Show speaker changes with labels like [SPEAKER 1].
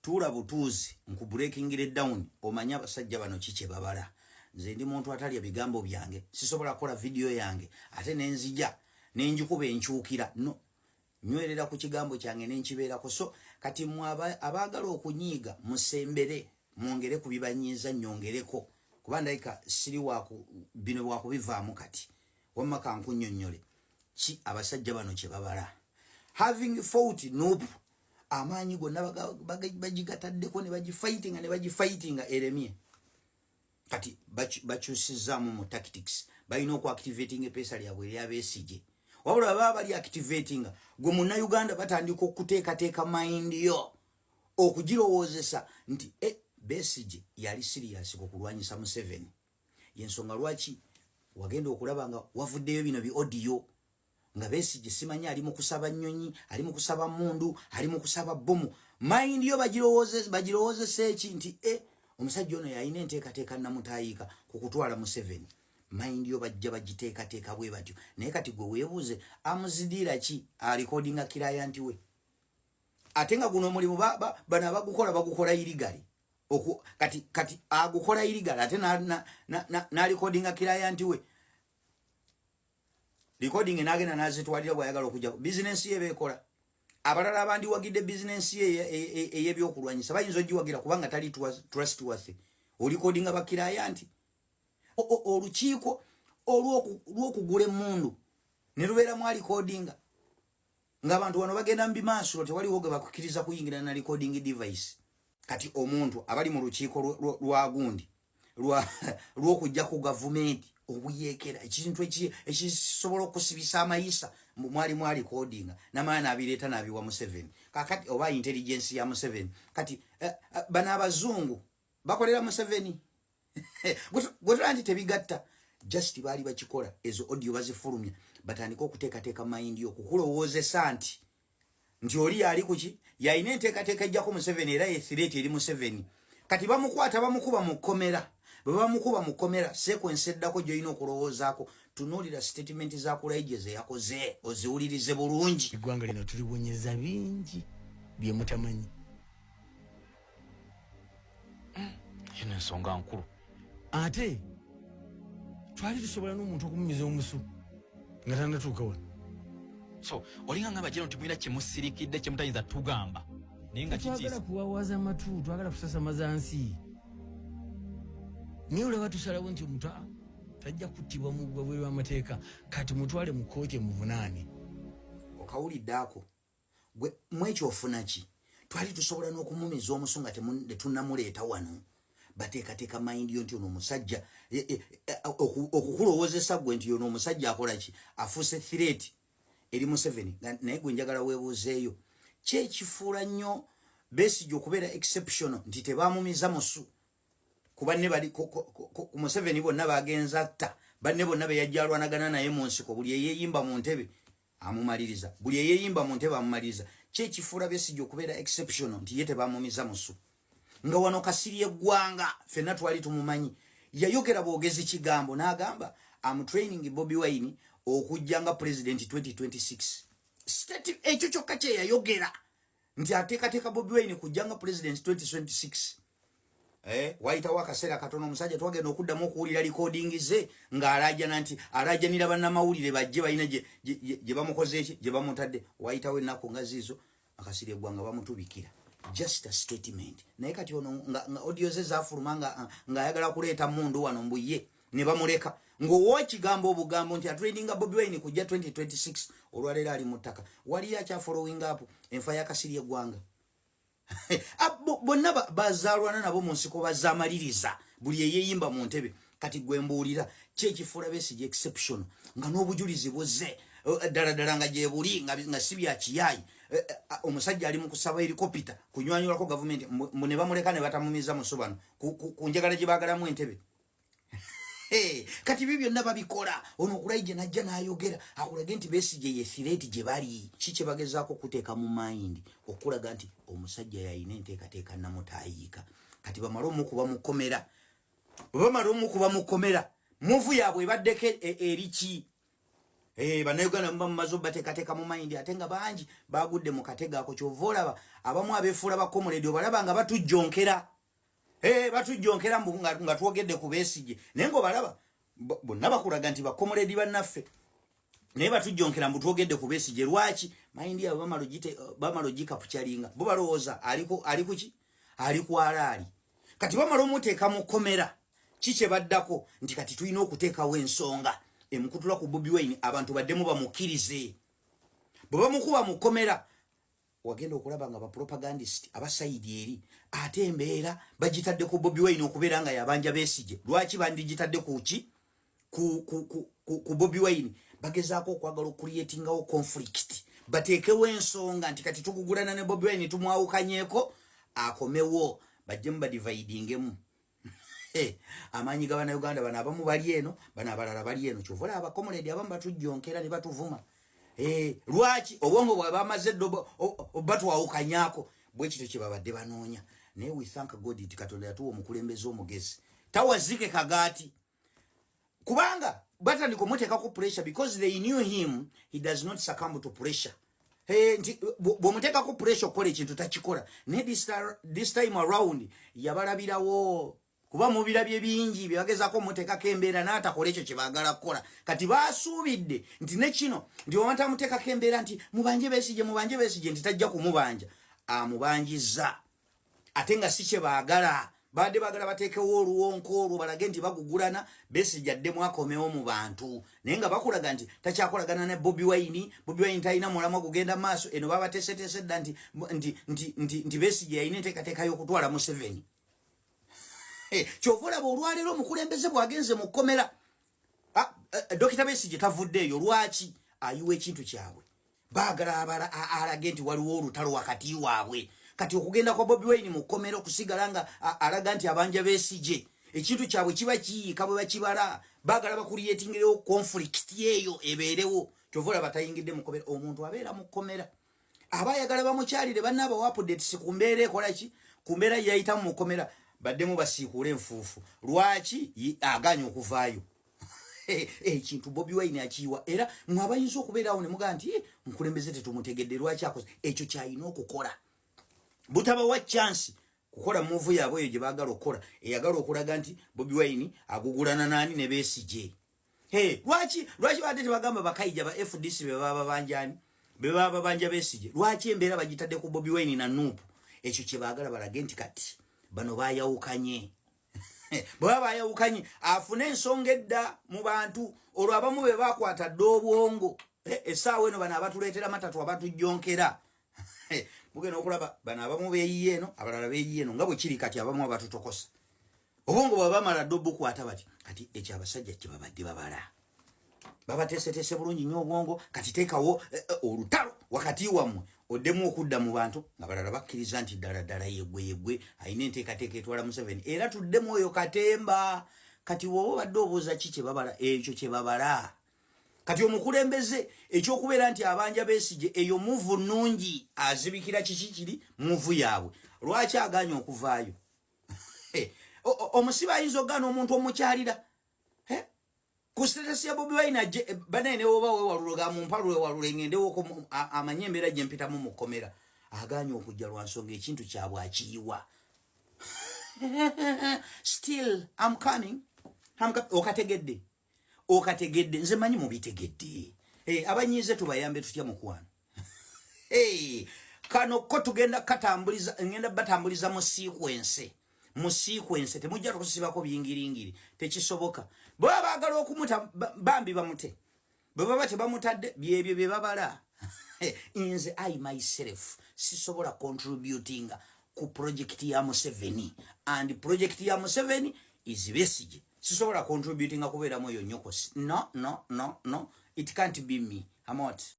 [SPEAKER 1] tula butuzi nku breaking it down omanya abasajja bano kiche babala nze ndi muntu atali ebigambo byange sisobola kola video yange ate nenzija nenjikuba enchukira no nywerera ku kigambo kyange nenkibeera ko so kati abagala okunyiga musembere mwongere kubibanyiza nyongereko kubandayika siri wako bino wako bivaamu kati wamma kankunyonyole ki abasajja bano kye babala having fought nope amanyi gonna bagigataddeko ne bagifightinga eremye kati bakyusizamu mu tactics balina okuactivating epesa lyabwe lyabesije wabula baba bali activating gwe Munnayuganda batandika okuteekateeka mind yo okugirowoozesa nti Besigye yali serious okulwanyisa Museveni yensonga lwaki wagenda okulaba nga wavuddeyo bino bi audio nga Besigye simanya ali mu kusaba nnyonyi ali mu kusaba mundu ali mu kusaba bomu mind yo bagirowoozesa eki nti omusajja ono yalina enteekateeka namutayika kukutwala Museveni mind yo bajja bagiteekateeka bwe batyo naye kati gwe weebuuze amuzidira ki recordinga client we ate nga guno omulimu bana bagukola iligali kati agukola iligali ate na recordinga client we recording nagenda nazitwalira bwayagala okujja business ye bekola abalala abandi wagidde business ye eyebyokulwanyisa bayinza ogiwagira kubanga tali trustworthy recordinga ba client olukiiko olw'okugula emundu ne lubeera mu recordinga ng'abantu wano bagenda mu bimaasulo tewaliwo ge bakukkiriza kuyingira na recording device kati omuntu abali mu lukiiko lwa gundi lw'okujja ku gavumenti obuyeekera ekintu ekisobola okusibisa amayisa mwali recordinga n'amaana abireeta n'abiwa Museveni kakati oba intelligence ya Museveni kati bana abazungu bakolera Museveni gwe tebigatta just bali bakikola ezo audio bazifulumya batandika okuteekateeka mind yo kukulowoozesa nti oli yali kuki yalina enteekateeka ejjako Museveni era yethireti eri Museveni kati bamukwata bamukuba mu kkomera bwe bamukuba mu kkomera sequence eddako gy'olina okulowoozaako tunuulira statement za Kulaije ze yakoze oziwulirize bulungi
[SPEAKER 2] eggwanga lino tulibonyeza bingi bye mutamanyi
[SPEAKER 3] eno ensonga nkulu
[SPEAKER 2] ate twali tusobola n'omuntu okumumiza omusu nga tannatuuka wano
[SPEAKER 3] so olinga nga bajeno timwina kyemusirikidde kyemutayinza tugamba naye nga
[SPEAKER 2] twagala kuwawaza matu twagala kusasamaza nsi niye olaba tusalawo nti omuntu tajja kuttibwa mu bwabweru w'amateeka kati mutwale mu kkooti muvunaane
[SPEAKER 1] okawulidde ako gwe mwekyo ofuna ki twali tusobola n'okumumiza omusu nga tetunnamuleeta wano bateekateeka mind yo nti ono omusajja okukulowoozesa gwe nti ono omusajja akola ki afuuse threat eri Museveni naye gwe njagala weebuuzeeyo kyekifuula nnyo Besigye okubeera exceptional nti tebaamumiza musu ku banne bali ku Museveni bonna bagenza atta banne bonna be yajja alwanagana naye mu nsiko buli eyeeyimba mu ntebe amumaliriza buli eyeeyimba mu ntebe amumaliriza kyekifuula Besigye okubeera exceptional nti ye tebaamumiza musu nga wano kasiri eggwanga fenna twali tumumanyi yayogera bwogezi kigambo n'agamba am training Bobi Wine okujja nga president 2026 state ekyo kyokka kye yayogera nti ateekateeka Bobi Wine kujja nga president 2026 wayitawo akaseera katono omusajja twagenda okuddamu okuwulira recording ze ng'alajjana nti alajjanira bannamawulire bajje balina gye bamukoze eki gye bamutadde wayitawo ennaku nga ziizo akasiri eggwanga bamutubikira just a statement naye kati ono nga audio ze zafuluma ng'ayagala kuleeta mundu wano mbuye ne bamuleka ng'owa kigambo obugambo nti atraininga Bobi Wine kujja 2026 olwaleero ali mu ttaka waliyo akyafollowing up enfa y'akasiri eggwanga bonna bazaalwana nabo mu nsiko bazaamaliriza buli eyeeyimba mu ntebe kati gwe mbuulira kyekifuula Besigye exceptional nga n'obujulizi buzze ddala nga gye buli nga si bya kiyaayi omusajja ali mu kusaba helikopita kunywanyulako gavumenti ne bamuleka ne batamumiza musu bano ku njagala gye baagalamu entebe kati byo byonna babikola ono Kulaije najja n'ayogera akulage nti Besigye ye threat gye bali ki kye bagezaako okuteeka mu mind okulaga nti omusajja yalina enteekateeka namutayiika kati bamale omukuba mukomera bwe bamala omukuba mukomera muvu yaabwe ebaddeko eri ki Bannayuganda mumaze bateekateeka mu mayindi ate nga bangi bagudde mu katego ako. Kyova olaba abamu abeefuula bakomuledi obalaba nga batujjonkera. Batujjonkera nga twogedde ku Besigye. Naye ng'obalaba bonna bakulaga nti bakomuledi bannaffe. Naye batujjonkera mbu twogedde ku Besigye. Lwaki? Mayindi abo bamala ogikapucalinga. Bo balowooza ali ku ki? Ali ku alaali. Kati bamala omuteeka mu kkomera. Kiki baddako? Nti kati tulina okuteekawo ensonga emukutula ku Bobi Wine abantu baddemu bamukkirize. Bwe bamukuba mu kkomera wagenda okulaba nga bapropagandist abasaidi eri ate embeera bagitadde ku Bobi Wine okubeera nga yabanja Besigye. Lwaki bandigitadde ku ki? Ku Bobi Wine bagezaako okwagala okucreatingawo conflict. Bateekewo ensonga nti kati tukugulana ne Bobi Wine tumwawukanyeeko akomewo bajjemu badividingemu. Amanyi gabana Uganda bana abamu bali eno bana abalala bali eno. Kyovola abakomuledi abamu batujjonkera ne batuvuma. Lwaki? Obwongo bwa bamaze batwawukanyaako bwe kito kye babadde banoonya. Naye we thank God nti Katonda yatuwa omukulembeze omugezi. Tawazike kagaati. Kubanga batandika omuteeka ku pressure because they knew him, he does not succumb to pressure. Bw'omuteeka ku pressure okola ekintu takikola. Naye this time around yabalabirawo. Kuba mubirabye bingi byagezaako muteekako embeera n'atakola ekyo kye baagala kukola. Kati baasuubidde nti ne kino nti bw'amata muteekako embeera nti mubanje Besigye nti tajja kumubanja. Amubanjizza. Ate nga si kye baagala. Badde baagala bateekewo oluwonko olwo balage nti bagugulana Besigye addemu akomewo mu bantu. Naye nga bakulaga nti takyakolagana ne Bobi Wine. Bobi Wine talina mulamwa gugenda maaso. Eno babateeseteese dda nti Besigye yalina enteekateeka y'okutwala Museveni. Kyova olaba olwaleero omukulembeze bw'agenze mu kkomera. Dr. Besigye tavuddeeyo. Lwaki? Ayiwa ekintu kyabwe. Baagala alage nti waliwo olutalo wakati waabwe. Kati okugenda kwa Bobi Wine mu kkomera okusigala nga alaga nti abanja Besigye ekintu kyabwe kiba kiyiika bwe bakibala. Baagala bakuliyetingirewo conflict eyo ebeerewo. Kyova olaba tayingidde mu kkomera. Omuntu abeera mu kkomera aba ayagala bamukyalire bannaaba wa updates ku mbeera ekola ki? Ku mbeera yayitamu mu kkomera baddemu basiikuula enfuufu. Lwaki? Aganya okuvaayo. Ekintu Bobi Wine akiyiwa. Era mwabayinza okubeerawo ne mugaa nti mukulembeze tetumutegedde lwaki akoze. Ekyo kyalina okukola. Butabawa chance kukola move yaabwe eyo gye baagala okukola. Eyagala okulaga nti Bobi Wine agugulana nani ne Besigye. Lwaki badde tebagamba bakayija ba FDC be baba banjani? Be baba banja Besigye. Lwaki embeera bagitadde ku Bobi Wine na Nuupu? Ekyo kye baagala balage nti kati bano bayawukanye. Bwe bayawukanye afune ensonga edda mu bantu olwo abamu be bakwata dda obwongo. Essaawa eno bano abatuleetera matatu abatujjonkera. Mugenda okulaba bano abamu beeyiye eno abalala beeyiye eno nga bwe kiri kati abamu abatutokosa. Obwongo bwe bamala dda obukwata bati kati ekyo abasajja kye babadde babala. Babateeseteese bulungi nnyo obwongo. Kati teekawo olutalo wakati wammwe oddemu okudda mu bantu nga balala bakkiriza nti ddala yeggwe ayina enteekateeka etwala Museveni. Era tuddemu oyo katemba. Kati wowe obadde obuuza ki kye babala? Ekyo kye babala. Kati omukulembeze ekyokubeera nti abanja Besigye eyo muvu nnungi azibikira kiki kiri muvu yaabwe. Lwaki aganya okuvaayo? Omusibe ayinza okugaana omuntu omukyalira. Ku status ya Bobi Wine banene oba wewaluloga mu mpalu wewalule ngendewo amanye embeera gye mpitamu mu kkomera. Aganya okujja lwa nsonga ekintu kyabwe akiyiwa. Still I'm coming. Okategedde nze manyi mubitegedde. Abanyize tubayambe tutya mukwano. Kano ko tugenda katambuliza ngenda batambuliza mu sequence temujja tukusibako biyingiringiri tekisoboka. Bwe baagala okumuta bambi bamute. Bwe baba tebamutadde byebyo bye babala. Nze I myself sisobola contributing ku project ya Museveni and project ya Museveni is Besigye. Sisobola contributing kubeera moyo nyokosi. No, it can't be me. I'm out.